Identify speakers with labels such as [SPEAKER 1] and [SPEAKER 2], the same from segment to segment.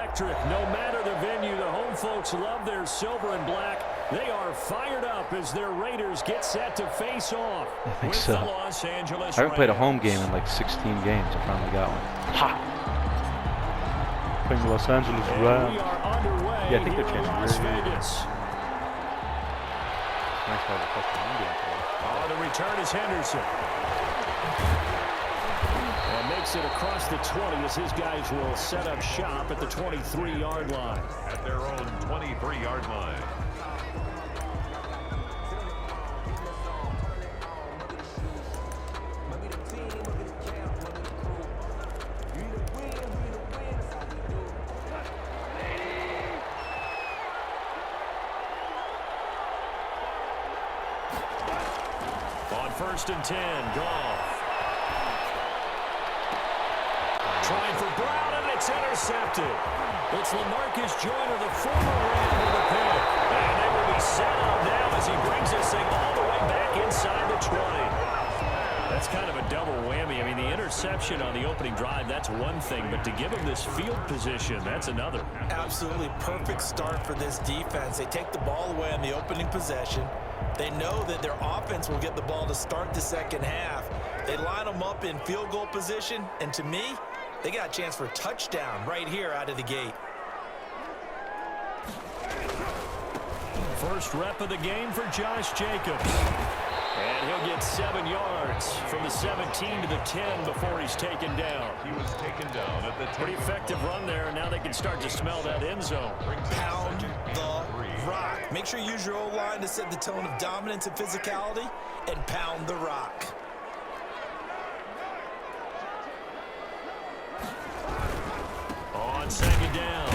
[SPEAKER 1] electric. No matter the venue, the home folks love their silver and black. They are fired up as their Raiders get set to face off
[SPEAKER 2] I think
[SPEAKER 1] with
[SPEAKER 2] so.
[SPEAKER 1] the Los Angeles
[SPEAKER 2] I haven't played a home
[SPEAKER 1] Rams.
[SPEAKER 2] game in like 16 games. I finally got one. Ha! Playing the Los Angeles
[SPEAKER 1] And
[SPEAKER 2] Rams.
[SPEAKER 1] we are underway
[SPEAKER 2] Yeah, I think
[SPEAKER 1] here
[SPEAKER 2] they're
[SPEAKER 1] in
[SPEAKER 2] changing
[SPEAKER 1] Las
[SPEAKER 2] very
[SPEAKER 1] Vegas.
[SPEAKER 2] Nice to have a fucking home game.
[SPEAKER 1] The return is Henderson. And makes it across the 20 as his guys will set up shop at the 23-yard line.
[SPEAKER 3] At their own 23-yard line.
[SPEAKER 1] On 1st and 10, Goff. Trying for Brown, and it's intercepted. It's LaMarcus Joyner, the former Ram, with the pick. And they will be set up now as he brings this thing all the way back inside the 20. That's kind of a double whammy. I mean, the interception on the opening drive, that's one thing. But to give him this field position, that's another.
[SPEAKER 4] Absolutely perfect start for this defense. They take the ball away on the opening possession. They know that their offense will get the ball to start the second half. They line them up in field goal position, and to me, they got a chance for a touchdown right here out of the gate.
[SPEAKER 1] First rep of the game for Josh Jacobs. And he'll get 7 yards from the 17 to the 10 before he's taken down.
[SPEAKER 3] He was taken down at the 10.
[SPEAKER 1] Pretty effective run there, and now they can start to smell that end zone.
[SPEAKER 4] Pound the rock. Make sure you use your O-line to set the tone of dominance and physicality, and pound the rock.
[SPEAKER 1] On 2nd down,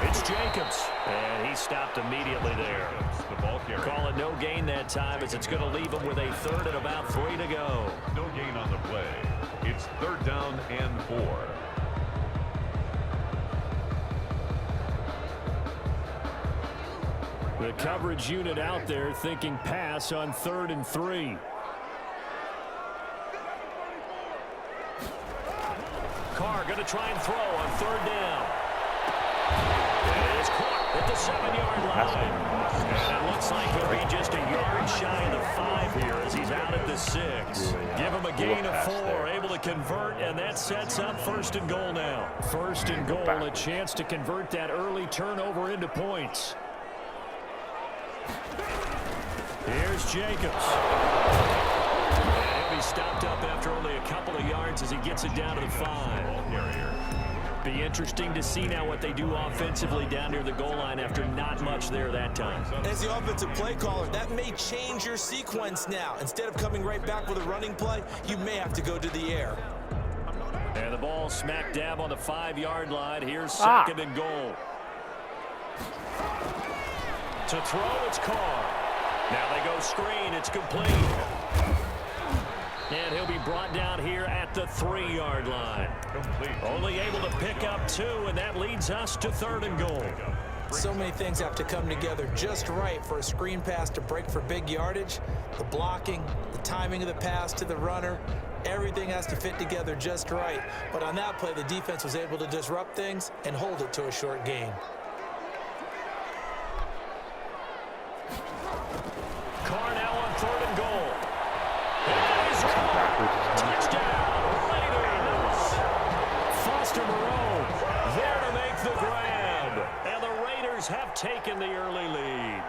[SPEAKER 1] it's Jacobs. And he stopped immediately there.
[SPEAKER 3] The ball carrier.
[SPEAKER 1] Call it no gain that time as it's going to leave him with a 3rd and about 3 to go.
[SPEAKER 3] No gain on the play. It's 3rd down and 4.
[SPEAKER 1] The coverage unit out there thinking pass on 3rd and 3. Carr going to try and throw on 3rd down. And it's caught at the 7-yard line. And it looks like he'll be just a yard shy of the 5 here as he's out at the 6. Give him a gain of 4, able to convert, and that sets up 1st and goal now. 1st and goal, a chance to convert that early turnover into points. Here's Jacobs. And he'll be stopped up after only a couple of yards as he gets it down to the 5. Be interesting to see now what they do offensively down near the goal line after not much there that time.
[SPEAKER 4] As the offensive play caller, that may change your sequence now. Instead of coming right back with a running play, you may have to go to the air.
[SPEAKER 1] And the ball smack dab on the 5-yard line. Here's 2nd and goal. To throw, it's Carr. Now they go screen. It's complete. And he'll be brought down here at the 3-yard line.
[SPEAKER 3] Complete.
[SPEAKER 1] Only able to pick up 2, and that leads us to 3rd and goal.
[SPEAKER 4] So many things have to come together just right for a screen pass to break for big yardage. The blocking, the timing of the pass to the runner, everything has to fit together just right. But on that play, the defense was able to disrupt things and hold it to a short gain.
[SPEAKER 1] Carr now on 3rd and goal. Touchdown, Raiders! Foster Moreau there to make the grab. And the Raiders have taken the early lead.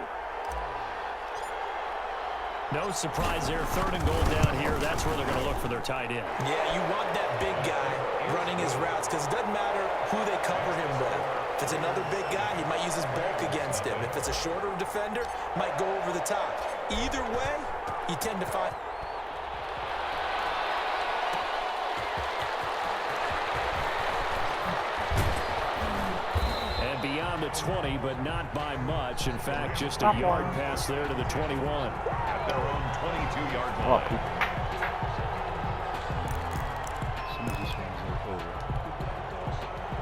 [SPEAKER 1] No surprise there. 3rd and goal down here. That's where they're going to look for their tight end.
[SPEAKER 4] Yeah, you want that big guy running his routes because it doesn't matter who they cover him with. If it's another big guy, he might use his bulk against him. If it's a shorter defender, might go over the top. Either way, you tend to find...
[SPEAKER 1] And beyond the 20, but not by much. In fact, just a yard pass there to the 21.
[SPEAKER 3] At their own 22-yard line.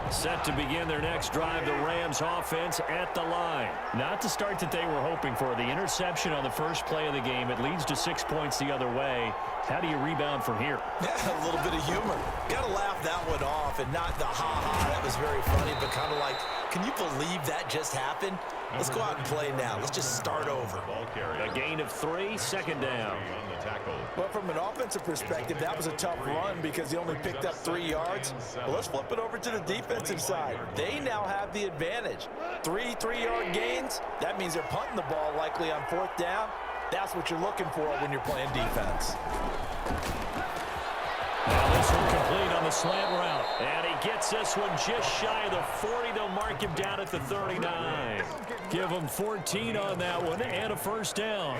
[SPEAKER 1] Set to begin their next drive, the Rams offense at the line. Not the start that they were hoping for. The interception on the first play of the game. It leads to 6 points the other way. How do you rebound from here?
[SPEAKER 4] Yeah, a little bit of humor. Got to laugh that one off and not the ha-ha. That was very funny, but kind of like Can you believe that just happened? Let's go out and play now. Let's just start over.
[SPEAKER 1] A gain of 3, second down.
[SPEAKER 4] Well, from an offensive perspective, that was a tough run because he only picked up 3 yards. Well, let's flip it over to the defensive side. They now have the advantage. 3 3-yard gains. That means they're punting the ball likely on 4th down. That's what you're looking for when you're playing defense.
[SPEAKER 1] Now this one complete on the slant route. And he gets this one just shy of the 40. They'll mark him down at the 39. Give him 14 on that one and a first down.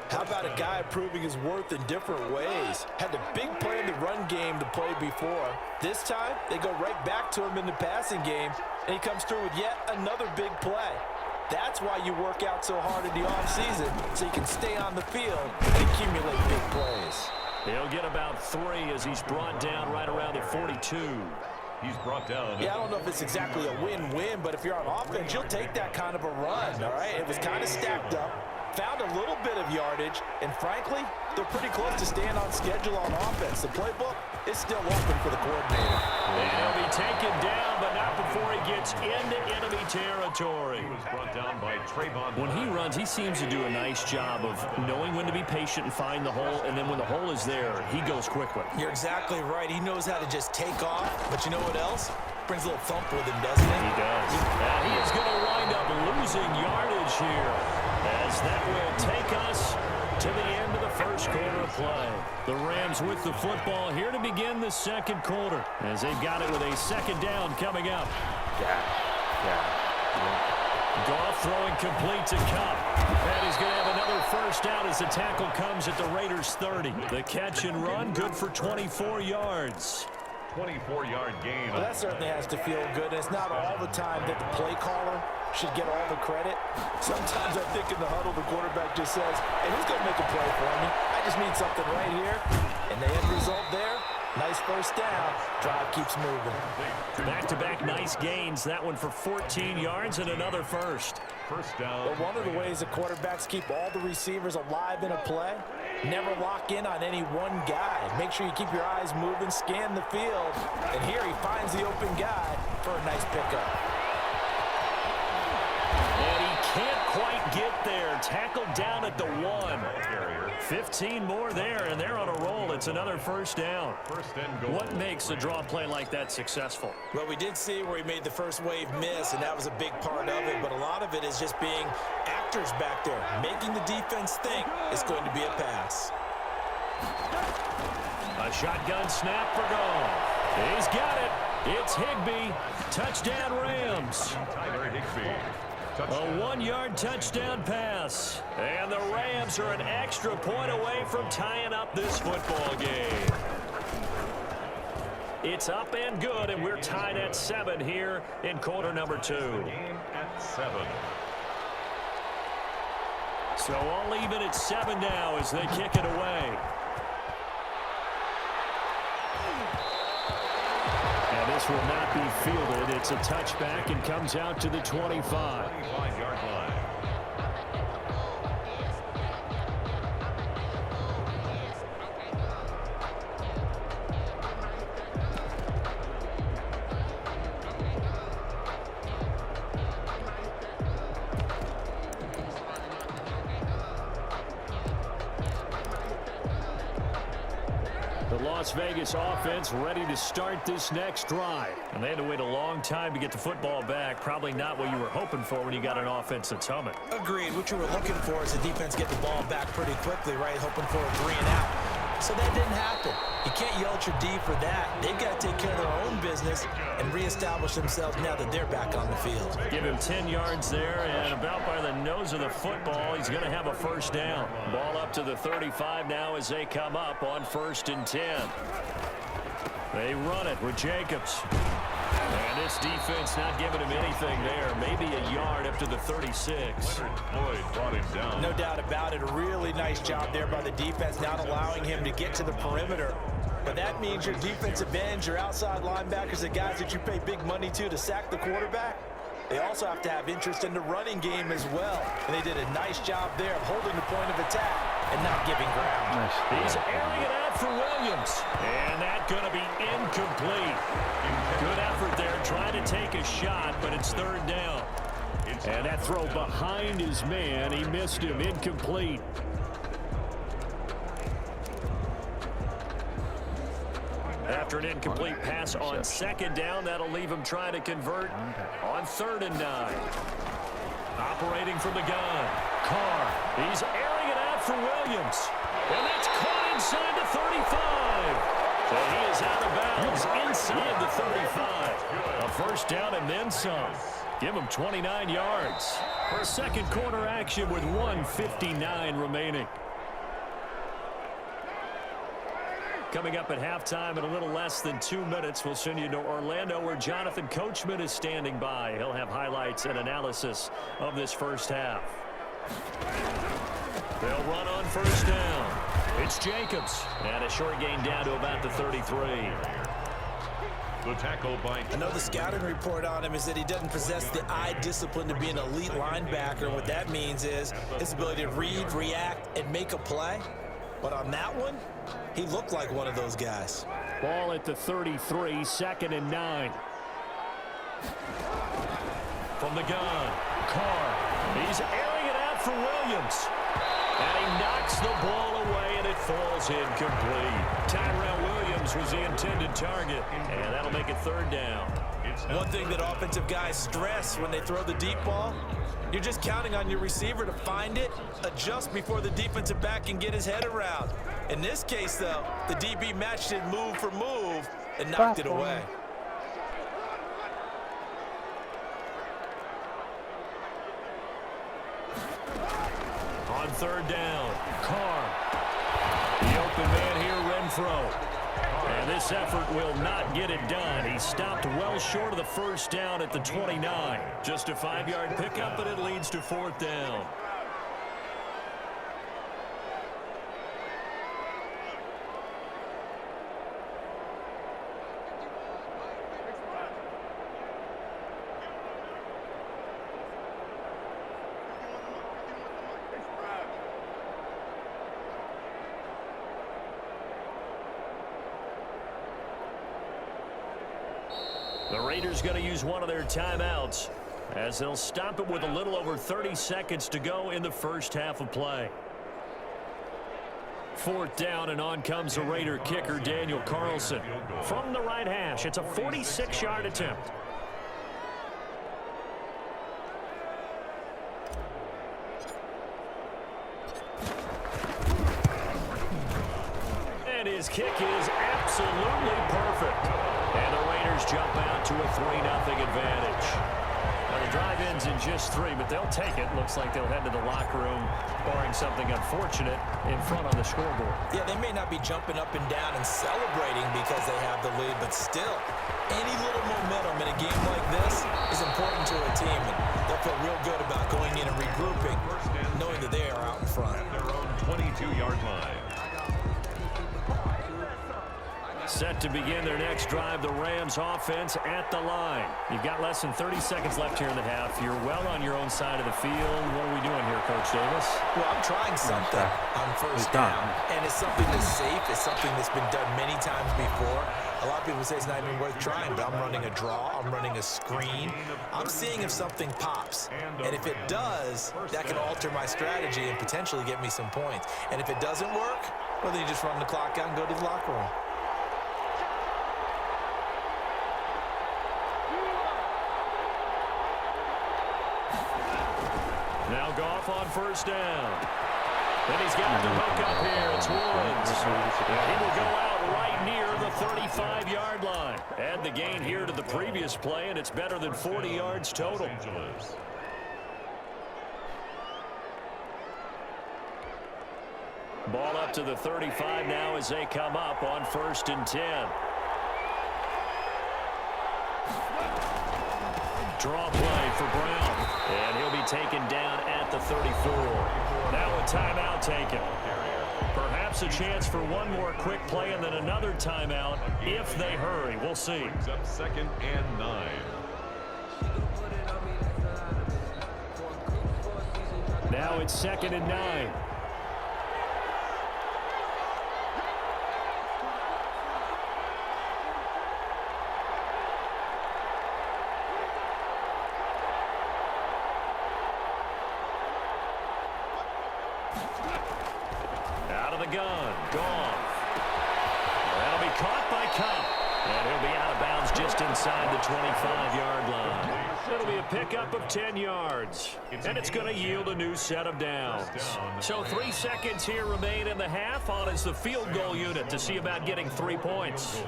[SPEAKER 4] How about a guy proving his worth in different ways? Had the big play in the run game to play before. This time, they go right back to him in the passing game, and he comes through with yet another big play. That's why you work out so hard in the offseason, so you can stay on the field and accumulate big plays.
[SPEAKER 1] He'll get about 3 as he's brought down right around the 42.
[SPEAKER 3] He's brought down.
[SPEAKER 4] Yeah, I don't know if it's exactly a win-win, but if you're on offense, you'll take that kind of a run, all right? It was kind of stacked up, found a little bit of yardage, and frankly, they're pretty close to staying on schedule on offense. The playbook is still open for the coordinator.
[SPEAKER 1] And he'll be taken down, but not before he gets into enemy territory.
[SPEAKER 3] He was brought down by Trayvon.
[SPEAKER 1] When he runs, he seems to do a nice job of knowing when to be patient and find the hole, and then when the hole is there, he goes quickly.
[SPEAKER 4] You're exactly right. He knows how to just take off, but you know what else? Brings a little thump with him, doesn't he?
[SPEAKER 1] He does. And he is going to wind up losing yardage here, as that will take us to the end of the first quarter of play. The Rams with the football here to begin the second quarter, as they've got it with a second down coming up. Goff throwing complete to Cup. And he's going to have another first down as the tackle comes at the Raiders' 30. The catch and run, good for 24 yards.
[SPEAKER 3] 24-yard gain.
[SPEAKER 4] Well, that certainly has to feel good. And it's not all the time that the play caller should get all the credit. Sometimes I think in the huddle, the quarterback just says, hey, who's going to make a play for me? I just need something right here. And the end result there, nice first down. Drive keeps moving.
[SPEAKER 1] Back-to-back nice gains. That one for 14 yards and another first.
[SPEAKER 3] First down.
[SPEAKER 4] Well, one of the ways the quarterbacks keep all the receivers alive in a play, never lock in on any one guy. Make sure you keep your eyes moving, scan the field. And here he finds the open guy for a nice pickup.
[SPEAKER 1] And he can't quite get there. Tackled down at the 1. 15 more there, and they're on a roll. It's another first down.
[SPEAKER 3] First and goal.
[SPEAKER 1] What makes a draw play like that successful?
[SPEAKER 4] Well, we did see where he made the first wave miss, and that was a big part of it. But a lot of it is just being actors back there, making the defense think it's going to be a pass.
[SPEAKER 1] A shotgun snap for Goff. He's got it. It's Higbee. Touchdown Rams.
[SPEAKER 3] Tyler Higbee.
[SPEAKER 1] A 1-yard touchdown pass. And the Rams are an extra point away from tying up this football game. It's up and good, and we're tied at 7 here in quarter number 2.
[SPEAKER 3] Game at 7.
[SPEAKER 1] So all even at 7 now as they kick it away. And this will not be fielded. It's a touchback and comes out to the 25.
[SPEAKER 3] 25-yard line.
[SPEAKER 1] The Las Vegas offense ready to start this next drive. And they had to wait a long time to get the football back. Probably not what you were hoping for when you got an offense that's humming.
[SPEAKER 4] Agreed. What you were looking for is the defense get the ball back pretty quickly, right? Hoping for a 3 and out. So that didn't happen. You can't yell at your D for that. They've got to take care of their own business and reestablish themselves now that they're back on the field.
[SPEAKER 1] Give him 10 yards there, and about by the nose of the football, he's going to have a first down. Ball up to the 35 now as they come up on 1st and 10. They run it with Jacobs. And this defense not giving him anything there. Maybe a yard up to the 36.
[SPEAKER 3] Leonard Floyd brought him down.
[SPEAKER 4] No doubt about it. A really nice job there by the defense, not allowing him to get to the perimeter. But that means your defensive ends, your outside linebackers, the guys that you pay big money to sack the quarterback, they also have to have interest in the running game as well. And they did a nice job there of holding the point of attack and not giving ground.
[SPEAKER 1] He's airing it out out for Williams. And that's going to be incomplete. Good effort there trying to take a shot, but it's third down. And that throw behind his man, he missed him, incomplete. After an incomplete pass on second down, that'll leave him trying to convert on 3rd and 9. Operating from the gun, Carr. He's airing it out for Williams. And that's caught inside the 35. So he is out of bounds inside the 35. A first down and then some. Give him 29 yards for a second quarter action with 1:59 remaining. Coming up at halftime in a little less than 2 minutes, we'll send you to Orlando where Jonathan Coachman is standing by. He'll have highlights and analysis of this first half. They'll run on first down. It's Jacobs. And a short gain down to about the 33.
[SPEAKER 3] The tackle by...
[SPEAKER 4] I know the scouting report on him is that he doesn't possess the eye discipline to be an elite linebacker. What that means is his ability to read, react, and make a play. But on that one, he looked like one of those guys.
[SPEAKER 1] Ball at the 33, 2nd and 9. From the gun, Carr. He's airing it out for Williams. And he knocks the ball away, and it falls incomplete. Tyrell Williams was the intended target, and that'll make it 3rd down.
[SPEAKER 4] One thing that offensive guys stress when they throw the deep ball, you're just counting on your receiver to find it, adjust before the defensive back can get his head around. In this case, though, the DB matched it move for move and knocked it away.
[SPEAKER 1] On 3rd down, Carr. The open man here, Renfro. And this effort will not get it done. He stopped well short of the first down at the 29. Just a 5-yard pickup, and it leads to 4th down. The Raiders going to use one of their timeouts as they'll stop it with a little over 30 seconds to go in the first half of play. 4th down, and on comes the Raider kicker, Daniel Carlson. From the right hash, it's a 46-yard attempt. And his kick is absolutely perfect. And the Raiders jump out to a 3-0 advantage. Now the drive ends in just 3, but they'll take it. Looks like they'll head to the locker room, barring something unfortunate in front on the scoreboard.
[SPEAKER 4] Yeah, they may not be jumping up and down and celebrating because they have the lead, but still, any little momentum in a game like this is important to a team, and they'll feel real good about going in and regrouping, knowing that they are out in front.
[SPEAKER 3] At their own 22-yard line.
[SPEAKER 1] Set to begin their next drive, the Rams offense at the line. You've got less than 30 seconds left here in the half. You're well on your own side of the field. What are we doing here, Coach Davis?
[SPEAKER 4] Well, I'm trying something on first down, and it's something that's safe. It's something that's been done many times before. A lot of people say it's not even worth trying, but I'm running a draw. I'm running a screen. I'm seeing if something pops, and if it does, that can alter my strategy and potentially get me some points. And if it doesn't work, well, then you just run the clock out and go to the locker room.
[SPEAKER 1] Now Goff on first down. Then he's got the hook up here. It's Woods. He will go out right near the 35-yard line. Add the gain here to the previous play, and it's better than 40 yards total. Ball up to the 35 now as they come up on 1st and 10. Draw play for Brown, and he'll be taken down at the 34. Now a timeout taken. Perhaps a chance for one more quick play and then another timeout if they hurry. We'll see.
[SPEAKER 3] Brings up 2nd and 9.
[SPEAKER 1] Now it's 2nd and 9. the gun. Goff. That'll be caught by Cup. And he'll be out of bounds just inside the 25-yard line. It'll be a pickup of 10 yards. And it's going to yield a new set of downs. So 3 seconds here remain in the half. On is the field goal unit to see about getting 3 points.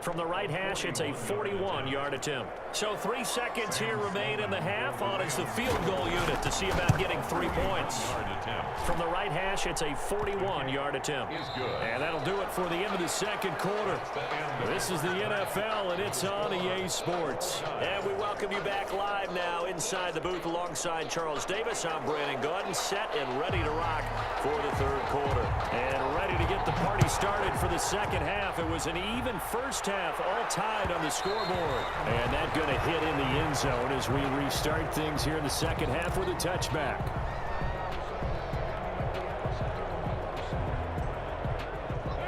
[SPEAKER 1] From the right hash, it's a 41-yard attempt. So 3 seconds here remain in the half. On is the field goal unit to see about getting 3 points. From the right hash, it's a 41-yard attempt. And that'll do it for the end of the second quarter. This is the NFL, and it's on EA Sports. And we welcome you back live now inside the booth alongside Charles Davis. I'm Brandon Gordon, set and ready to rock for the third quarter. And ready to get the party started for the second half. It was an even first half, all tied on the scoreboard. And that going to hit in the end zone as we restart things here in the second half with a touchback.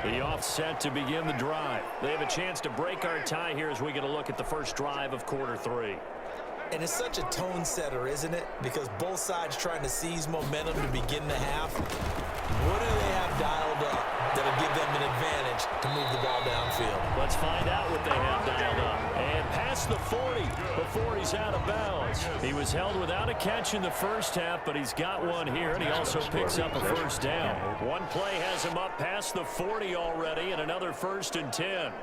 [SPEAKER 1] The offset to begin the drive. They have a chance to break our tie here as we get a look at the first drive of quarter 3.
[SPEAKER 4] And it's such a tone setter, isn't it? Because both sides trying to seize momentum to begin the half. What do they have dialed up that'll give them an advantage to move the ball downfield?
[SPEAKER 1] Let's find out what they have dialed up. And past the 40 before he's out of bounds. He was held without a catch in the first half, but he's got one here, and he also picks up a first down. One play has him up past the 40 already, and another 1st and 10.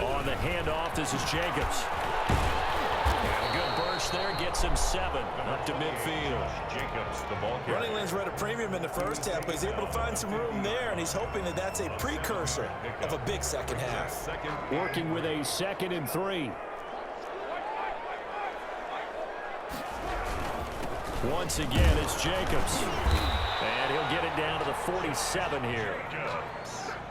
[SPEAKER 1] On the handoff, this is Jacobs. And a good burst there, gets him 7 up to midfield.
[SPEAKER 3] Jacobs, the ball carrier.
[SPEAKER 4] Running lanes were at a premium in the first half, but he's able to find some room there, and he's hoping that that's a precursor of a big second half.
[SPEAKER 1] Working with a 2nd and 3. Once again, it's Jacobs. And he'll get it down to the 47 here.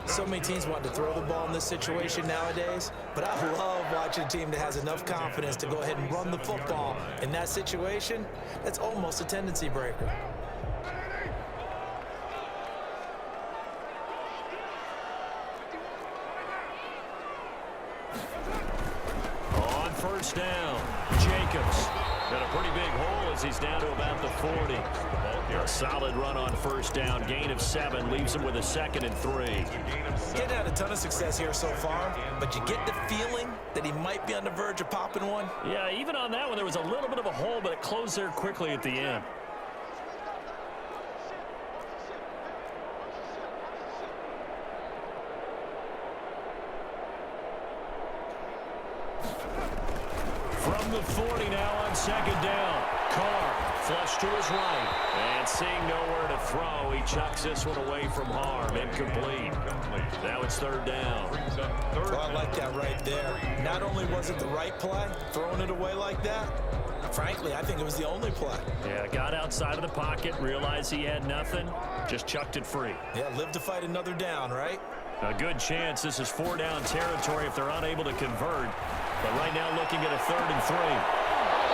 [SPEAKER 4] So many teams want to throw the ball in this situation nowadays, but I love watching a team that has enough confidence to go ahead and run the football. In that situation, that's almost a tendency breaker.
[SPEAKER 1] On first down, Jacobs. Got a pretty big hole as he's down to about the 40. A solid run on first down. Gain of 7 leaves him with a 2nd and 3.
[SPEAKER 4] Getting had a ton of success here so far, but you get the feeling that he might be on the verge of popping one.
[SPEAKER 1] Yeah, even on that one, there was a little bit of a hole, but it closed there quickly at the end. From the 40 now on 2nd down. Carr flush to his right. And seeing nowhere to throw, he chucks this one away from harm. Incomplete. Now it's 3rd down.
[SPEAKER 4] Well, I like that right there. Not only was it the right play, throwing it away like that, frankly, I think it was the only play.
[SPEAKER 1] Yeah, got outside of the pocket, realized he had nothing, just chucked it free.
[SPEAKER 4] Yeah, live to fight another down, right?
[SPEAKER 1] A good chance this is 4-down territory if they're unable to convert. But right now looking at a 3rd and 3.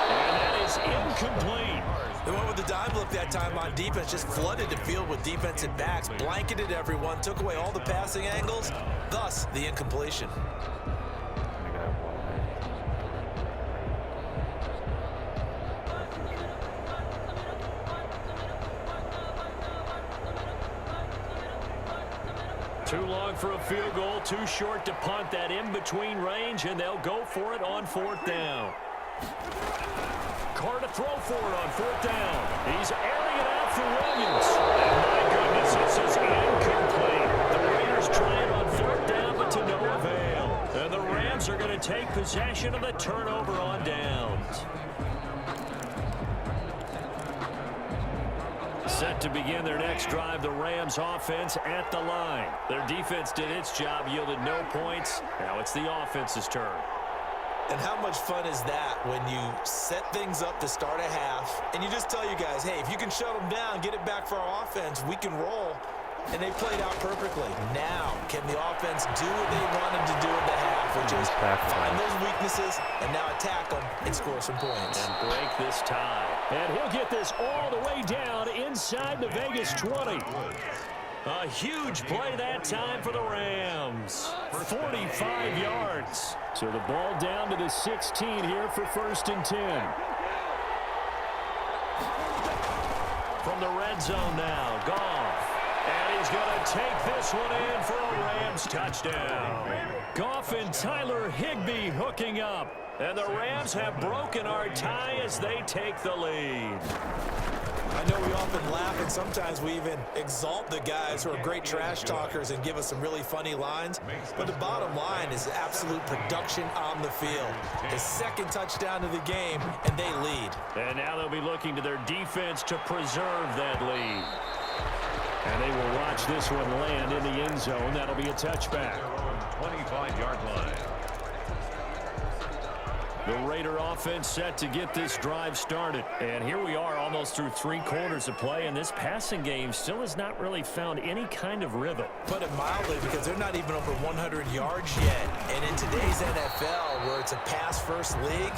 [SPEAKER 1] And that is incomplete.
[SPEAKER 4] They went with the dive look that time on defense, just flooded the field with defensive backs, blanketed everyone, took away all the passing angles, thus the incompletion.
[SPEAKER 1] Too long for a field goal, too short to punt. That in-between range, and they'll go for it on 4th down. Carr to throw for it on 4th down. He's airing it out for Williams. And my goodness, this is incomplete. The Raiders trying on 4th down, but to no avail. And the Rams are going to take possession of the turnover on downs. Set to begin their next drive, the Rams offense at the line. Their defense did its job, yielded no points. Now it's the offense's turn.
[SPEAKER 4] And how much fun is that when you set things up to start a half, and you just tell you guys, hey, if you can shut them down, get it back for our offense, we can roll. And they played out perfectly. Now, can the offense do what they wanted to do in the half, which is find those weaknesses and now attack them and score some points.
[SPEAKER 1] And break this tie. And he'll get this all the way down inside the Vegas 20. A huge play that time for the Rams. 45 yards. So the ball down to the 16 here for 1st and 10. From the red zone now, Goff. And he's going to take this one in for a Rams touchdown. Goff and Tyler Higbee hooking up. And the Rams have broken our tie as they take the lead.
[SPEAKER 4] I know we often laugh, and sometimes we even exalt the guys who are great trash talkers and give us some really funny lines. But the bottom line is absolute production on the field. His second touchdown of the game, and they lead.
[SPEAKER 1] And now they'll be looking to their defense to preserve that lead. And they will watch this one land in the end zone. That'll be a touchback.
[SPEAKER 3] 25-yard line.
[SPEAKER 1] The Raider offense set to get this drive started. And here we are almost through 3 quarters of play, and this passing game still has not really found any kind of rhythm.
[SPEAKER 4] Put it mildly, because they're not even over 100 yards yet. And in today's NFL, where it's a pass-first league,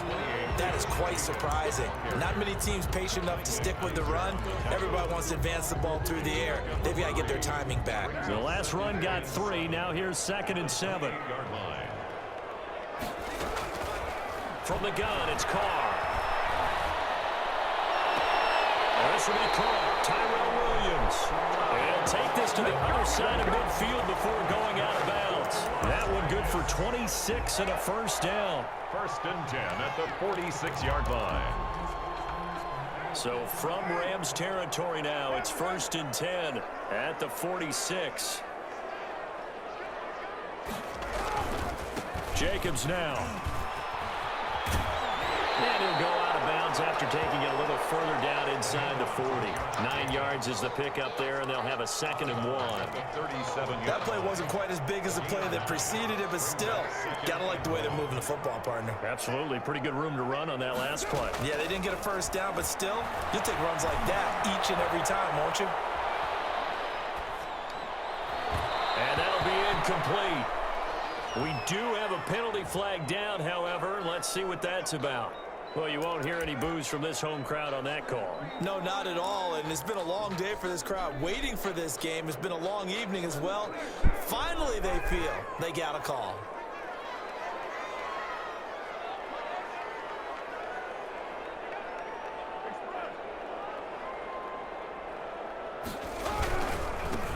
[SPEAKER 4] that is quite surprising. Not many teams patient enough to stick with the run. Everybody wants to advance the ball through the air. They've got to get their timing back.
[SPEAKER 1] The last run got 3. Now here's 2nd and 7. From the gun, it's Carr. This will be caught. Tyrell Williams. And he'll take this to the other side of midfield before going out of bounds. That one good for 26 and a first down.
[SPEAKER 3] 1st and 10 at the 46-yard line.
[SPEAKER 1] So from Rams territory now, it's 1st and 10 at the 46. Jacobs now. And he'll go out of bounds after taking it a little further down inside the 40. 9 yards is the pickup there, and they'll have a 2nd and 1.
[SPEAKER 4] That play wasn't quite as big as the play that preceded it, but still, gotta like the way they're moving the football, partner.
[SPEAKER 1] Absolutely. Pretty good room to run on that last play.
[SPEAKER 4] Yeah, they didn't get a first down, but still, you'll take runs like that each and every time, won't you?
[SPEAKER 1] And that'll be incomplete. We do have a penalty flag down, however. Let's see what that's about. Well, you won't hear any boos from this home crowd on that call.
[SPEAKER 4] No, not at all, and it's been a long day for this crowd waiting for this game. It's been a long evening as well. Finally, they feel they got a call.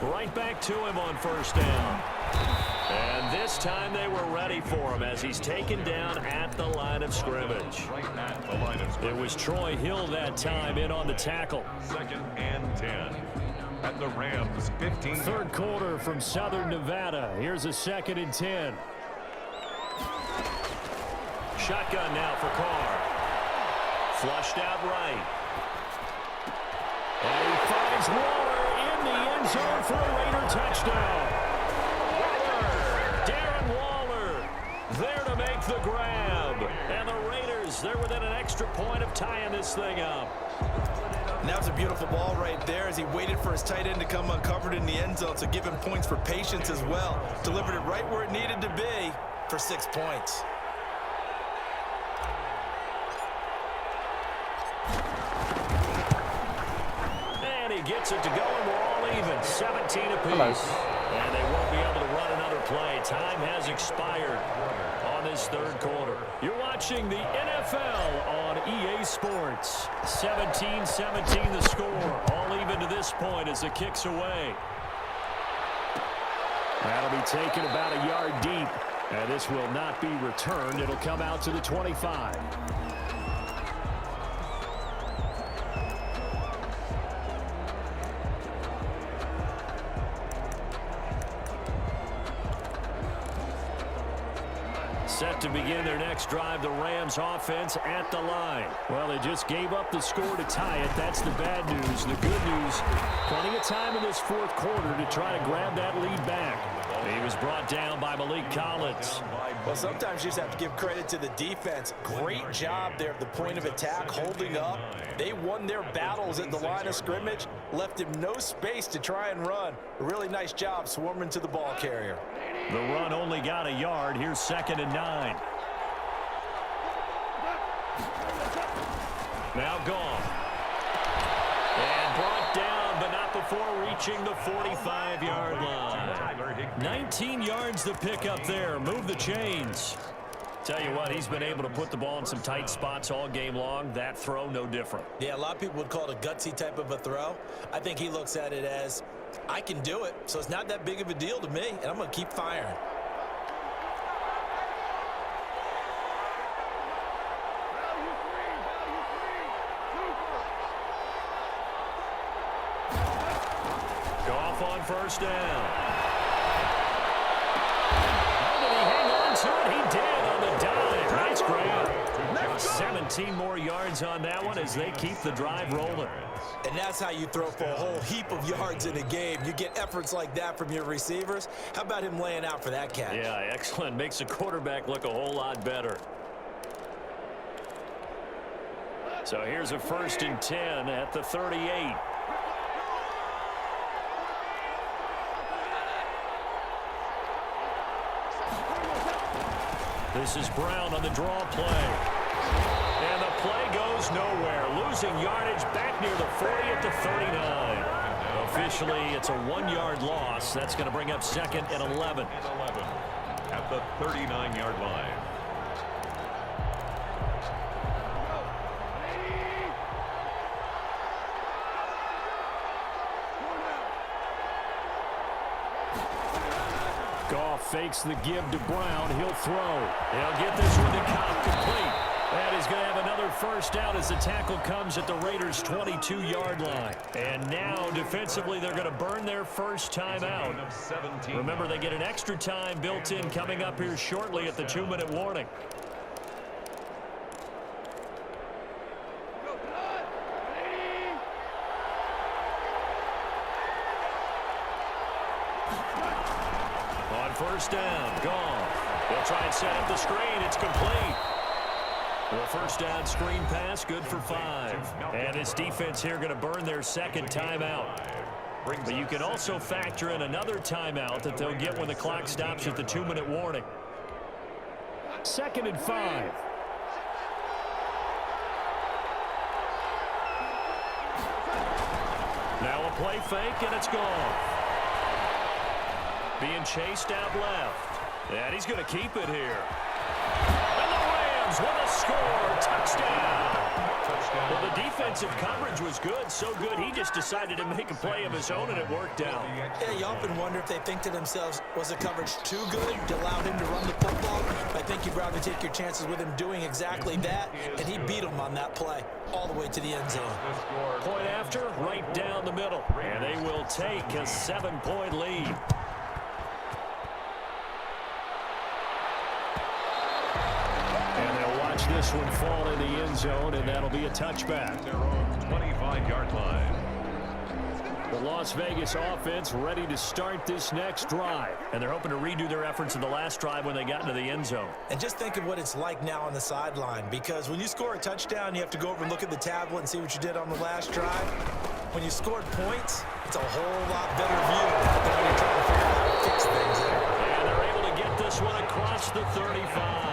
[SPEAKER 1] Right back to him on 1st down. And this time they were ready for him as he's taken down at the line of scrimmage. It was Troy Hill that time in on the tackle.
[SPEAKER 3] 2nd and 10 at the Rams 15.
[SPEAKER 1] 3rd quarter from Southern Nevada. Here's a 2nd and 10. Shotgun now for Carr. Flushed out right. And he finds Waller in the end zone for a Raider touchdown. There to make the grab. And the Raiders, they're within an extra point of tying this thing up.
[SPEAKER 4] And that was a beautiful ball right there as he waited for his tight end to come uncovered in the end zone, so give him points for patience as well. Delivered it right where it needed to be for 6 points.
[SPEAKER 1] And he gets it to go, and we're all even. 17 apiece. And they won't be able to run another play. Time has expired on this 3rd quarter. You're watching the NFL on EA Sports. 17-17 the score. All even to this point as the kick's away. That'll be taken about a yard deep. And this will not be returned. It'll come out to the 25. Set to begin their next drive, the Rams offense at the line. Well, they just gave up the score to tie it. That's the bad news. The good news, plenty of time in this 4th quarter to try to grab that lead back. He was brought down by Malik Collins.
[SPEAKER 4] Well, sometimes you just have to give credit to the defense. Great job there at the point of attack, holding up. They won their battles at the line of scrimmage, left him no space to try and run. A really nice job swarming to the ball carrier.
[SPEAKER 1] The run only got a yard. Here's 2nd and 9. Now gone. And brought down, but not before reaching the 45-yard line. 19 yards to pick up there. Move the chains. Tell you what, he's been able to put the ball in some tight spots all game long. That throw, no different.
[SPEAKER 4] Yeah, a lot of people would call it a gutsy type of a throw. I think he looks at it as, I can do it, so it's not that big of a deal to me, and I'm going to keep firing.
[SPEAKER 1] Goff on first down. How did he hang on to it? He did on the dive. Nice grab. 17 more yards on that one as they keep the drive rolling.
[SPEAKER 4] And that's how you throw for a whole heap of yards in a game. You get efforts like that from your receivers. How about him laying out for that catch?
[SPEAKER 1] Yeah, excellent. Makes the quarterback look a whole lot better. So here's a 1st and 10 at the 38. This is Brown on the draw play. And the play goes nowhere. Losing yardage back near the 40 at the 39. Officially, it's a 1-yard loss. That's going to bring up 2nd and 11.
[SPEAKER 3] At the 39-yard line.
[SPEAKER 1] Goff fakes the give to Brown. He'll throw. He'll get this one to Cobb complete. And he's going to have another first down as the tackle comes at the Raiders' 22-yard line. And now, defensively, they're going to burn their first time out. Remember, they get an extra time built in coming up here shortly at the 2-minute warning. On first down, Goff. They'll try and set up the screen. It's complete. The first down screen pass, good for 5. And this defense here going to burn their 2nd timeout. But you can also factor in another timeout that they'll get when the clock stops at the 2-minute warning. 2nd and 5. Now a play fake, and it's gone. Being chased out left. And he's going to keep it here. And the Rams with a score. Touchdown. Well, the defensive coverage was good, so good he just decided to make a play of his own, and it worked out.
[SPEAKER 4] Yeah, you often wonder if they think to themselves, was the coverage too good to allow him to run the football? I think you'd rather take your chances with him doing exactly that, and he beat him on that play all the way to the end zone.
[SPEAKER 1] Point after, right down the middle. And they will take a 7-point lead. This one fall in the end zone, and that'll be a touchback.
[SPEAKER 3] Their own 25-yard line.
[SPEAKER 1] The Las Vegas offense ready to start this next drive. And they're hoping to redo their efforts in the last drive when they got into the end zone.
[SPEAKER 4] And just think of what it's like now on the sideline, because when you score a touchdown, you have to go over and look at the tablet and see what you did on the last drive. When you scored points, it's a whole lot better view than when you're trying to figure out how to fix things there.
[SPEAKER 1] And they're able to get this one across the 35.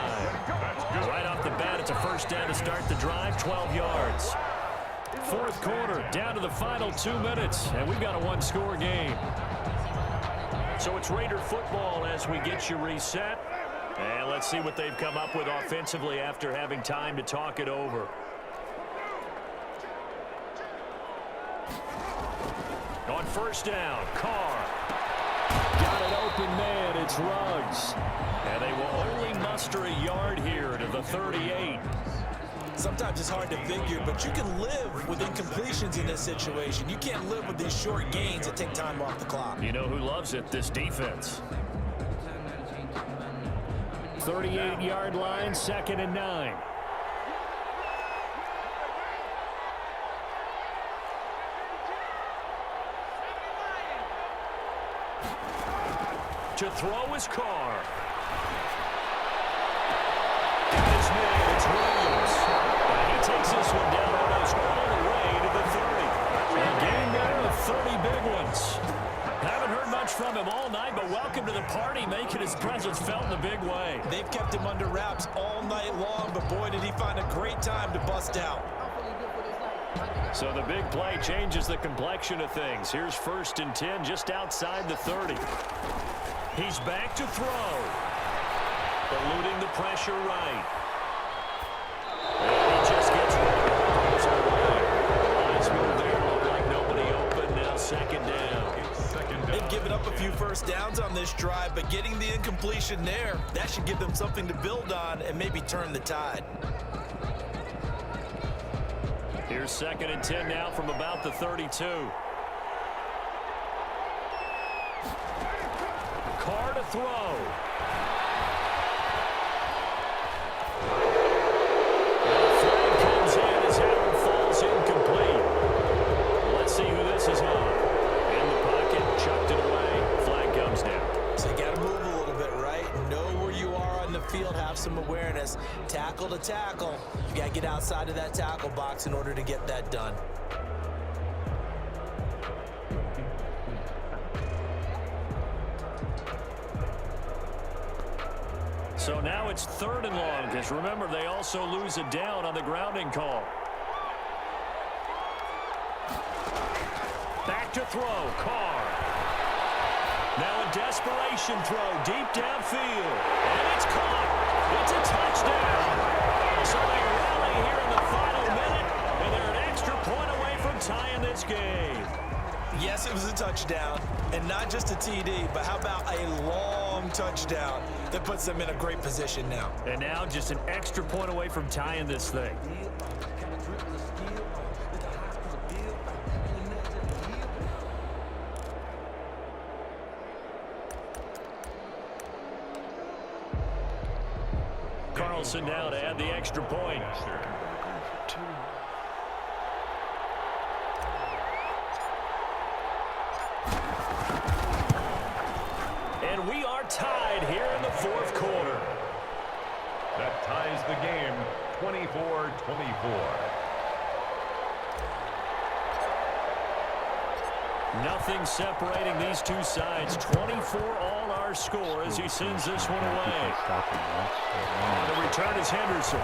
[SPEAKER 1] Right off the bat, it's a first down to start the drive, 12 yards. 4th quarter, down to the final 2 minutes, and we've got a 1-score game. So it's Raider football as we get you reset. And let's see what they've come up with offensively after having time to talk it over. On first down, Carr. Got an open man, it's Ruggs. And they will only muster a yard here to the 38.
[SPEAKER 4] Sometimes it's hard to figure, but you can live with incompletions in this situation. You can't live with these short gains that take time off the clock.
[SPEAKER 1] You know who loves it? This defense. 38-yard line, 2nd and 9. To throw is Carr. Got his man, it's Williams. And he takes this one down almost all the way to the 30. A game there of 30 big ones. Haven't heard much from him all night, but welcome to the party, making his presence felt in a big way.
[SPEAKER 4] They've kept him under wraps all night long, but boy, did he find a great time to bust out.
[SPEAKER 1] So the big play changes the complexion of things. Here's 1st and 10 just outside the 30. He's back to throw. eluding the pressure right. And he just gets rid of it. Goes away. Nice move there. Looked like nobody open. Now second down.
[SPEAKER 4] They've given up a few first downs on this drive, but getting the incompletion there, that should give them something to build on and maybe turn the tide.
[SPEAKER 1] Here's 2nd and 10 now from about the 32. Carr to throw. And the flag comes in as Allen falls incomplete. Let's see who this is on. In the pocket, chucked it away. Flag comes down.
[SPEAKER 4] So you got to move a little bit, right? Know where you are on the field, have some awareness. Tackle to tackle. You got to get outside of that tackle box in order to get that done.
[SPEAKER 1] So now it's 3rd and long, because remember, they also lose a down on the grounding call. Back to throw, Carr. Now a desperation throw deep downfield. And it's caught. It's a touchdown. So they rally here in the final minute, and they're an extra point away from tying this game.
[SPEAKER 4] Yes, it was a touchdown, and not just a TD, but how about a long touchdown that puts them in a great position now.
[SPEAKER 1] And now just an extra point away from tying this thing. Carlson now to add the extra point. And we are tied here in the 4th quarter.
[SPEAKER 3] That ties the game 24-24.
[SPEAKER 1] Nothing separating these two sides. 24 all our score as he sends this one away. And the return is Henderson.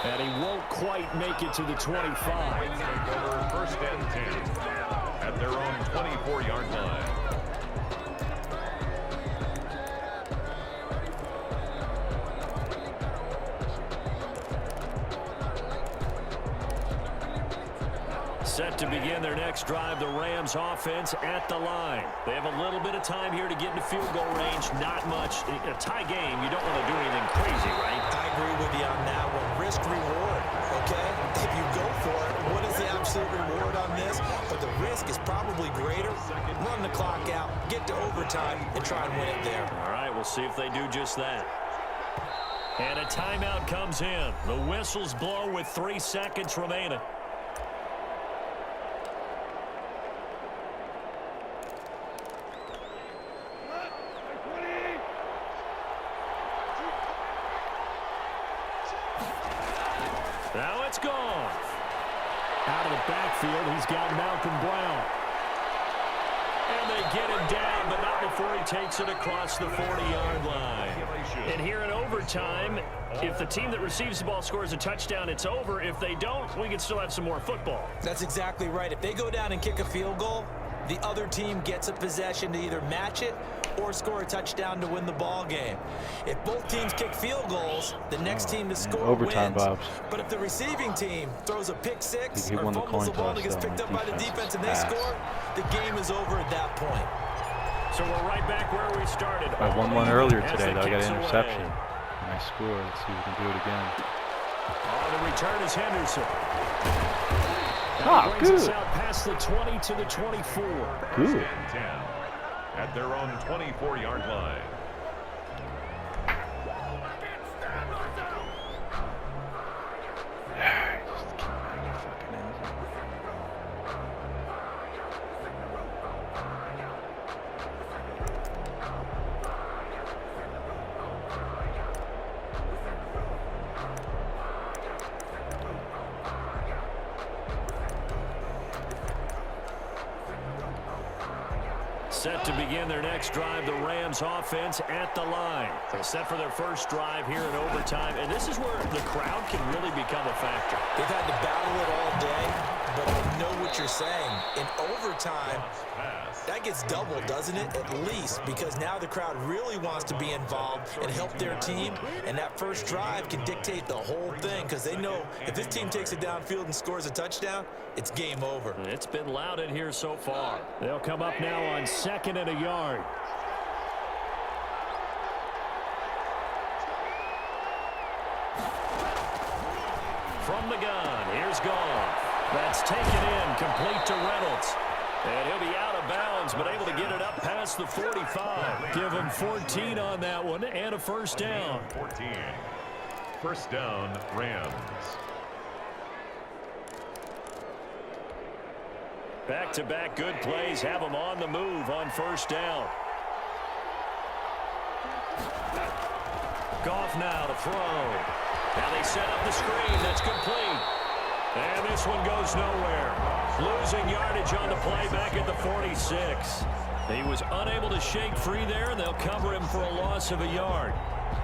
[SPEAKER 1] And he won't quite make it to the 25.
[SPEAKER 3] First and 10 at their own 24-yard line.
[SPEAKER 1] Set to begin their next drive, the Rams offense at the line. They have a little bit of time here to get into field goal range. Not much. In a tie game, you don't want to do anything crazy, right?
[SPEAKER 4] I agree with you on that one. Risk reward, okay? If you go for it, what is the absolute reward on this? But the risk is probably greater. Run the clock out, get to overtime, and try and win it there.
[SPEAKER 1] All right, we'll see if they do just that. And a timeout comes in. The whistles blow with 3 seconds remaining. Now it's gone. Out of the backfield, he's got Malcolm Brown. And they get him down, but not before he takes it across the 40-yard line. And here in overtime, if the team that receives the ball scores a touchdown, it's over. If they don't, we can still have some more football.
[SPEAKER 4] That's exactly right. If they go down and kick a field goal, the other team gets a possession to either match it or score a touchdown to win the ball game. If both teams kick field goals, the next team to score
[SPEAKER 2] overtime,
[SPEAKER 4] wins.
[SPEAKER 2] Bobs.
[SPEAKER 4] But if the receiving team throws a pick six
[SPEAKER 2] He
[SPEAKER 4] or
[SPEAKER 2] won the
[SPEAKER 4] fumbles the
[SPEAKER 2] coin
[SPEAKER 4] ball
[SPEAKER 2] toss,
[SPEAKER 4] that gets
[SPEAKER 2] though,
[SPEAKER 4] picked up
[SPEAKER 2] on
[SPEAKER 4] by the defense and they
[SPEAKER 2] defense.
[SPEAKER 4] score, the game is over at that point.
[SPEAKER 1] So we're right back where we started.
[SPEAKER 2] I won one earlier
[SPEAKER 1] As
[SPEAKER 2] today,
[SPEAKER 1] the
[SPEAKER 2] though. I got
[SPEAKER 1] kicks
[SPEAKER 2] an
[SPEAKER 1] away.
[SPEAKER 2] interception. And I scored. Let's see if we can do it again.
[SPEAKER 1] The return is Henderson.
[SPEAKER 2] Ah,
[SPEAKER 1] brings us
[SPEAKER 2] good.
[SPEAKER 1] out past the 20 to the 24.
[SPEAKER 2] Good.
[SPEAKER 3] And 10 at their own 24-yard line.
[SPEAKER 1] Set to begin their next drive, the Rams offense at the line. They're set for their first drive here in overtime, and this is where the crowd can really become a factor.
[SPEAKER 4] They've had to battle it all day, but I know what you're saying. In overtime, that gets doubled, doesn't it? At least, because now the crowd really wants to be involved and help their team, and that first drive can dictate the whole thing because they know if this team takes it downfield and scores a touchdown, it's game over.
[SPEAKER 1] It's been loud in here so far. They'll come up now on 2nd and a yard. From the gun, here's Goff. That's taken in, complete to Reynolds. And he'll be out of bounds, but able to get it up past the 45. Give him 14 on that one and a first down.
[SPEAKER 3] 14. First down, Rams.
[SPEAKER 1] Back-to-back good plays have them on the move on first down. Goff now to throw. Now they set up the screen. That's complete. And this one goes nowhere. Losing yardage on the play back at the 46. He was unable to shake free there, and they'll cover him for a loss of a yard.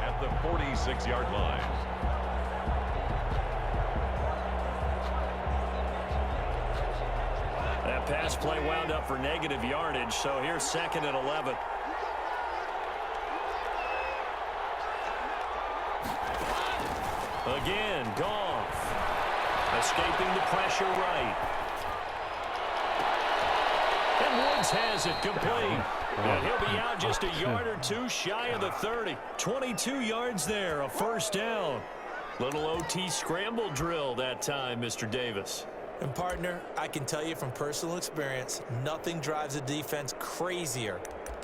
[SPEAKER 3] At the 46-yard line.
[SPEAKER 1] That pass play wound up for negative yardage, so here's 2nd and 11. Again, Goff. Escaping the pressure right. And Woods has it complete. And he'll be out just a yard or two shy of the 30. 22 yards there, a first down. Little OT scramble drill that time, Mr. Davis.
[SPEAKER 4] And partner, I can tell you from personal experience, nothing drives a defense crazier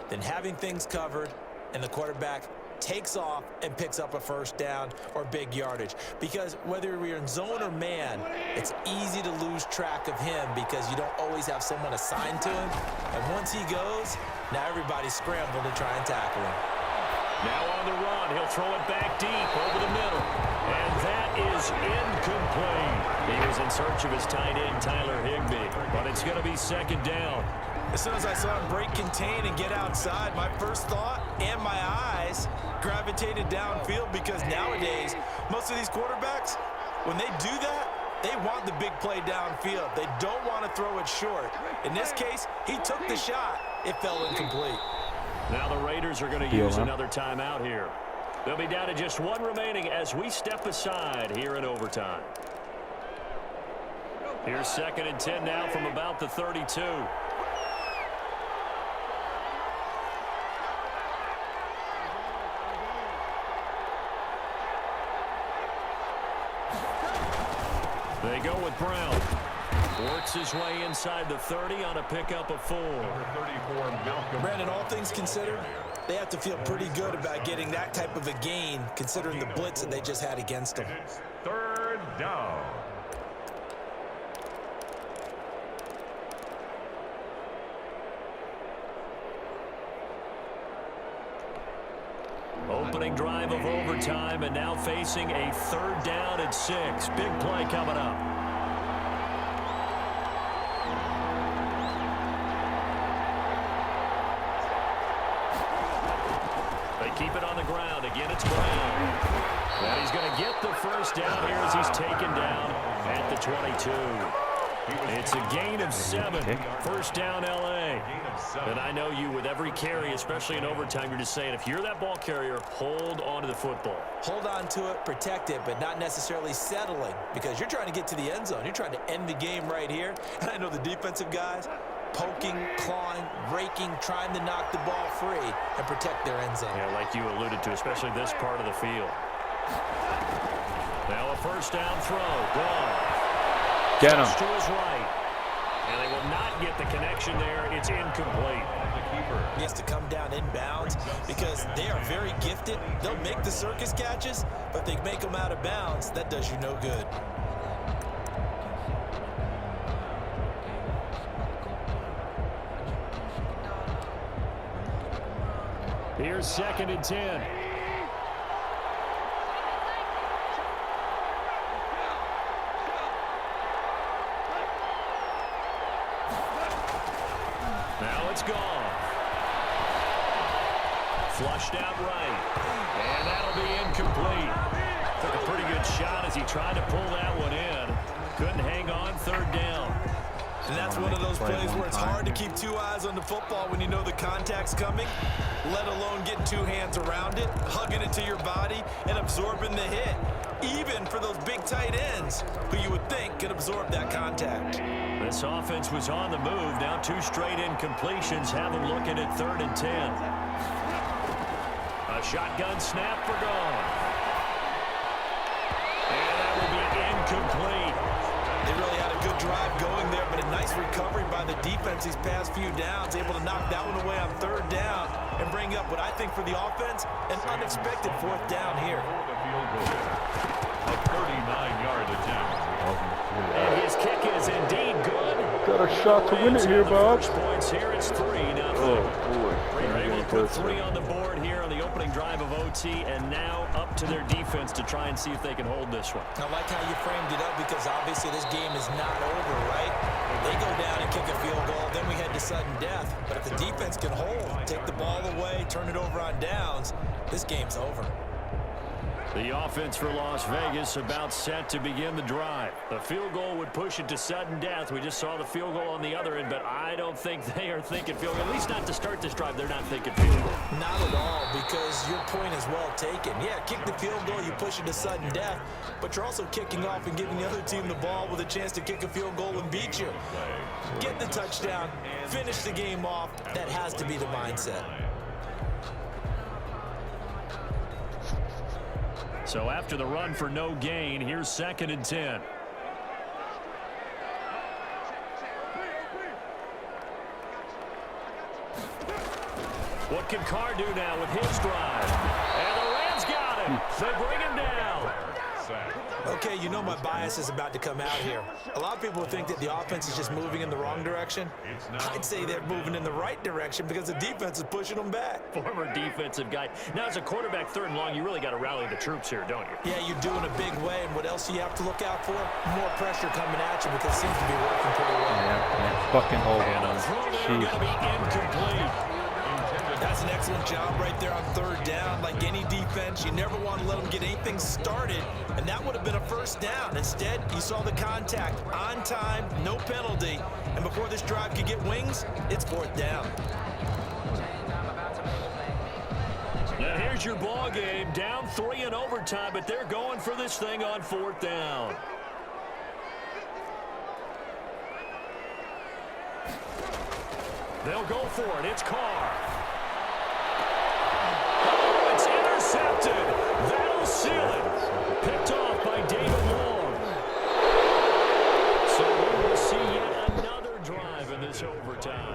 [SPEAKER 4] than having things covered and the quarterback takes off and picks up a first down or big yardage. Because whether you're in zone or man, it's easy to lose track of him because you don't always have someone assigned to him. And once he goes, now everybody's scrambling to try and tackle him.
[SPEAKER 1] Now on the run, he'll throw it back deep over the middle. And that is incomplete. He was in search of his tight end, Tyler Higbee. But it's going to be 2nd down.
[SPEAKER 4] As soon as I saw him break contain and get outside, my first thought and my eyes gravitated downfield because nowadays, most of these quarterbacks, when they do that, they want the big play downfield. They don't want to throw it short. In this case, he took the shot. It fell incomplete.
[SPEAKER 1] Now the Raiders are going to use another timeout here. They'll be down to just one remaining as we step aside here in overtime. Here's 2nd and 10 now from about the 32. They go with Brown. Works his way inside the 30 on a pickup of 4.
[SPEAKER 3] Number 34, Malcolm.
[SPEAKER 4] Brandon, all things considered, they have to feel pretty good about getting that type of a gain considering the blitz that they just had against them.
[SPEAKER 3] It's 3rd down.
[SPEAKER 1] Opening drive of overtime and now facing a 3rd down and 6. Big play coming up. They keep it on the ground. Again, it's Brown. And he's going to get the first down here as he's taken down at the 22. It's a gain of 7. First down, L.A. And I know you, with every carry, especially in overtime, you're just saying, if you're that ball carrier, hold on to the football.
[SPEAKER 4] Hold on to it, protect it, but not necessarily settling because you're trying to get to the end zone. You're trying to end the game right here. And I know the defensive guys poking, clawing, raking, trying to knock the ball free and protect their end zone.
[SPEAKER 1] Yeah, like you alluded to, especially this part of the field. Now a first down throw. Gone.
[SPEAKER 2] Get him.
[SPEAKER 1] To his right. And they will not get the connection there. It's incomplete.
[SPEAKER 3] The keeper.
[SPEAKER 4] He has to come down inbounds because they are very gifted. They'll make the circus catches, but they make them out of bounds. That does you no good.
[SPEAKER 1] Here's 2nd and 10. Now it's gone. Flushed out right. And that'll be incomplete. Took a pretty good shot as he tried to pull that one in. couldn't hang on third down.
[SPEAKER 4] And that's one of those plays where it's hard to keep two eyes on the football when you know the contact's coming, let alone getting two hands around it, hugging it to your body, and absorbing the hit, even for those big tight ends who you would think could absorb that contact.
[SPEAKER 1] This offense was on the move. Now 2 straight incompletions have them looking at 3rd and 10. A shotgun snap for Gone. And that will be incomplete.
[SPEAKER 4] They really had a good drive going there, but a nice recovery by the defense these past few downs, able to knock that one away on 3rd down and bring up what I think for the offense, an unexpected 4th down here.
[SPEAKER 3] A 39-yard attempt.
[SPEAKER 1] And his kick is indeed good.
[SPEAKER 2] Got a shot to win it here, Bob.
[SPEAKER 1] Points here, it's 3-0.
[SPEAKER 2] Oh, boy.
[SPEAKER 1] They're able to put 3 on the board here on the opening drive of OT, and now up to their defense to try and see if they can hold this one.
[SPEAKER 4] I like how you framed it up because obviously this game is not over, right? They go down and kick a field goal, then we head to sudden death. But if the defense can hold, take the ball away, turn it over on downs, this game's over.
[SPEAKER 1] The offense for Las Vegas about set to begin the drive. The field goal would push it to sudden death. We just saw the field goal on the other end, but I don't think they are thinking field goal. At least not to start this drive. They're not thinking field goal.
[SPEAKER 4] Not at all, because your point is well taken. Yeah, kick the field goal, you push it to sudden death, but you're also kicking off and giving the other team the ball with a chance to kick a field goal and beat you. Get the touchdown, finish the game off. That has to be the mindset.
[SPEAKER 1] So after the run for no gain, here's 2nd and 10. What can Carr do now with his drive? And the Rams got him. They bring him down.
[SPEAKER 4] Okay, you know my bias is about to come out here. A lot of people think that the offense is just moving in the wrong direction. I'd say they're moving in the right direction because the defense is pushing them back.
[SPEAKER 1] Former defensive guy. Now, as a quarterback 3rd and long, you really got to rally the troops here, don't you?
[SPEAKER 4] Yeah, you're doing a big way, and what else do you have to look out for? More pressure coming at you because it seems to be working pretty well.
[SPEAKER 2] Yeah, fucking hold
[SPEAKER 1] And
[SPEAKER 2] on.
[SPEAKER 1] a throw there
[SPEAKER 2] Jesus.
[SPEAKER 1] going to be incomplete.
[SPEAKER 4] That's an excellent job right there on 3rd down. Like any defense, you never want to let them get anything started, and that would have been a 1st down. Instead, you saw the contact on time, no penalty, and before this drive could get wings, it's 4th down.
[SPEAKER 1] Now here's your ball game, down 3 in overtime, but they're going for this thing on 4th down. They'll go for it. It's Carr. Oh, it's intercepted. That'll seal it. Picked off by David Long. So we will see yet another drive in this overtime.